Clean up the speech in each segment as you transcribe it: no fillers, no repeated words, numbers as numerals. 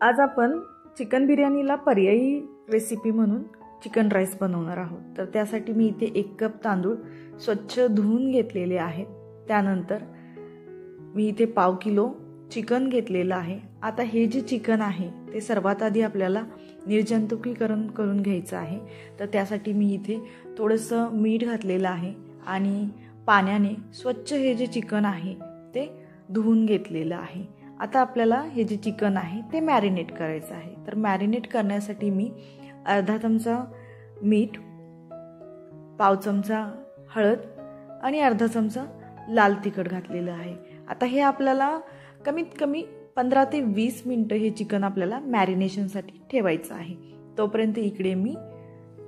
आज आपण चिकन बिर्याणीला पर्यायी रेसिपी म्हणून चिकन राईस बनवणार आहोत। तर त्यासाठी मी इथे 1 कप तांदूळ स्वच्छ धुवून घेतलेले आहेत। त्यानंतर मी इथे पाव किलो चिकन घेतलेलं आहे। आता हे जे चिकन आहे ते सर्वात आधी आपल्याला निर्जंतुकीकरण करून घ्यायचं आहे। तर त्यासाठी मी इथे थोडंसं मीठ घातलेलं आहे आणि पाण्याने स्वच्छ हे जे चिकन आहे ते धुवून घेतलेलं आहे। आता आपल्याला हे जे चिकन आहे ते मॅरिनेट करायचं आहे। तर मॅरिनेट करण्यासाठी मी अर्धा चमचा मीठ, पाव चमचा हळद आणि अर्धा चमचा लाल तिखट घातलेलं आहे। आता हे आपल्याला कमीत कमी 15 ते 20 मिनिटं हे चिकन आपल्याला मॅरिनेशनसाठी ठेवायचं आहे। तोपर्यंत इकडे मी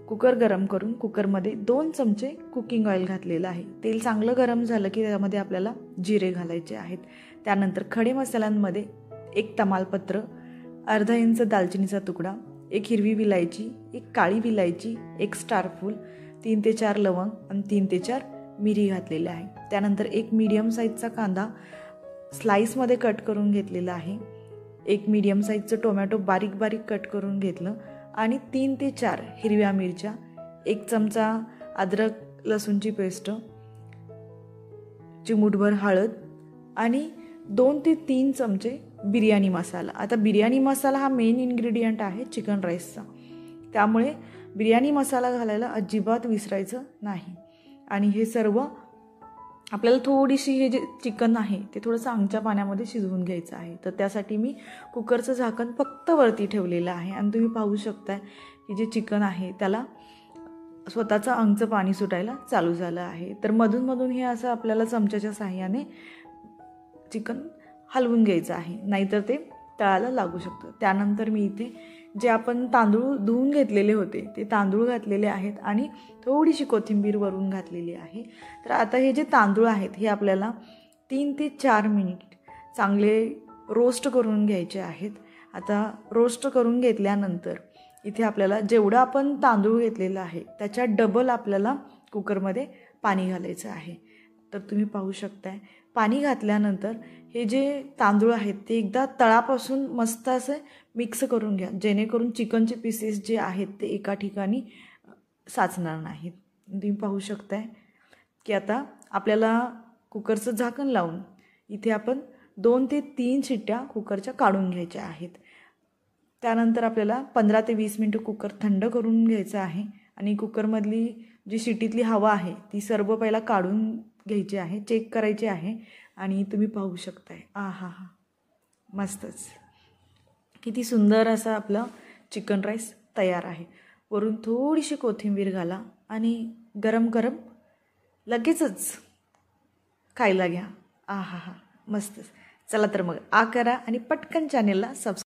कुकर गरम करून कुकरमध्ये 2 चमचे कुकिंग ऑइल घातलेलं आहे। तेल चांगलं गरम झालं की त्यामध्ये आपल्याला जिरे घालायचे आहेत। त्यानंतर खडे मसाल्यांमध्ये 1 तमालपत्र, अर्धा इंच दालचिनीचा तुकडा, 1 हिरवी विलायची, 1 काळी विलायची, 1 स्टार फूल, 3 ते 4 लवंग आणि 3 ते 4 मिरी घातलेले आहे। त्यानंतर 1 मीडियम साईजचा कांदा स्लाइसमध्ये कट करून घेतलेला आहे। 1 मीडियम साईजचं टोमॅटो बारीक बारीक कट करून घेतलं आणि 3 ते 4 हिरव्या मिरच्या, 1 चमचा अद्रक लसूणची पेस्ट, चिमूटभर हळद आणि 2 ते 3 चमचे बिर्याणी मसाला। आता बिर्याणी मसाला हा मेन इन्ग्रेडियंट आहे चिकन राईसचा, त्यामुळे बिर्याणी मसाला घालायला अजिबात विसरायचं नाही। आणि हे सर्व आपल्याला थोडीशी हे जे चिकन आहे ते थोडंसं अंगच्या पाण्यामध्ये शिजवून घ्यायचं आहे। तर त्यासाठी मी कुकरचं झाकण फक्त वरती ठेवलेलं आहे आणि तुम्ही पाहू शकताय की जे चिकन आहे त्याला स्वतःचं अंगचं पाणी सुटायला चालू झालं आहे। तर मधून मधून हे असं आपल्याला चमच्याच्या साहाय्याने चिकन हलवून घ्यायचं आहे, नाहीतर ते तळाला लागू शकतं। त्यानंतर मी इथे जे आपण तांदूळ धुवून घेतलेले होते ते तांदूळ घातलेले आहेत आणि थोडीशी कोथिंबीर वरून घातलेली आहे। तर आता हे जे तांदूळ आहेत हे आपल्याला 3 ते 4 मिनिट चांगले रोस्ट करून घ्यायचे आहेत। आता रोस्ट करून घेतल्यानंतर इथे आपल्याला जेवढं आपण तांदूळ घेतलेलं आहे त्याच्या डबल आपल्याला कुकरमध्ये पाणी घालायचं आहे। तर तुम्ही पाहू शकताय पाणी घातल्यानंतर हे जे तांदूळ आहेत ते एकदा तळापासून मस्त असे मिक्स करून घ्या, जेणेकरून चिकनचे पीसेस जे आहेत ते एका ठिकाणी साचणार नाहीत। तुम्ही पाहू शकताय की आता आपल्याला कुकरचं झाकण लावून इथे आपण 2 ते 3 शिट्ट्या कुकरच्या काढून घ्यायच्या आहेत। त्यानंतर आपल्याला 15 ते 20 मिनिटं कुकर थंड करून घ्यायचं आहे आणि कुकरमधली जी शिट्टीतली हवा आहे ती सर्व पहिला काढून घ्यायची आहे, चेक करायची आहे। आणि तुम्ही पाहू शकताय आहा हा मस्तच, किती सुंदर असं आपलं चिकन राईस तयार आहे। वरून थोडीशी कोथिंबीर घाला आणि गरम गरम लगेचच खायला घ्या। आहा हा मस्तच। चला तर मग करा आणि पटकन चॅनेलला सबस्क्राईब